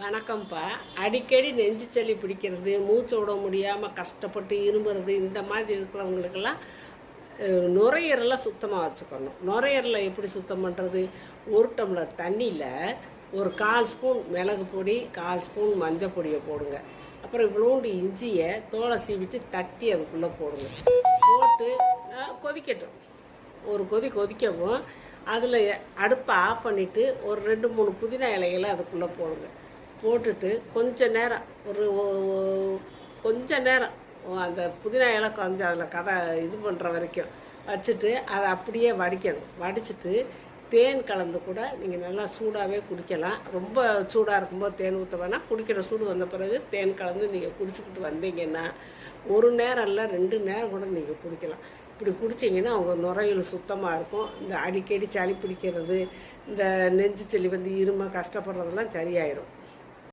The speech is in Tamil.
வணக்கம்ப்பா. அடிக்கடி நெஞ்சு சளி பிடிக்கிறது, மூச்சு விட முடியாமல் கஷ்டப்பட்டு இருமுறது, இந்த மாதிரி இருக்கிறவங்களுக்கெல்லாம் நுரையீரலை சுத்தமாக வச்சுக்கணும். நுரையீரலை எப்படி சுத்தம் பண்ணுறது? 1 டம்ளர் தண்ணியில் ஒரு 1/4 ஸ்பூன் மிளகு பொடி, 1/4 ஸ்பூன் மஞ்சள் பொடியை போடுங்க. அப்புறம் இவ்வளோண்டு இஞ்சியை தோலை சீவிட்டு தட்டி அதுக்குள்ளே போடுங்க. போட்டு கொதிக்கட்டும். ஒரு கொதிக்கவும் அதில் அடுப்பை ஆஃப் பண்ணிவிட்டு ஒரு 2-3 புதினா இலைகளை அதுக்குள்ளே போடுங்க. போட்டுட்டு கொஞ்ச நேரம் அந்த புதினா இலை கொஞ்சம் அதில் இது பண்ணுற வரைக்கும் வச்சுட்டு அதை அப்படியே வடிக்கணும். வடிச்சிட்டு தேன் கலந்து கூட நீங்கள் நல்லா சூடாகவே குடிக்கலாம். ரொம்ப சூடாக இருக்கும்போது தேன் ஊற்ற வேணாம். குடிக்கிற சூடு வந்த பிறகு தேன் கலந்து நீங்கள் குடிச்சிக்கிட்டு வந்தீங்கன்னா 1 நேரம் இல்லை 2 நேரம் கூட நீங்கள் குடிக்கலாம். இப்படி குடிச்சிங்கன்னா அவங்க நுரையீரல் சுத்தமாக இருக்கும். இந்த அடிக்கடி சளி பிடிக்கிறது, இந்த நெஞ்சு சளி இருமல் கஷ்டப்படுறதெல்லாம் சரியாயிடும்.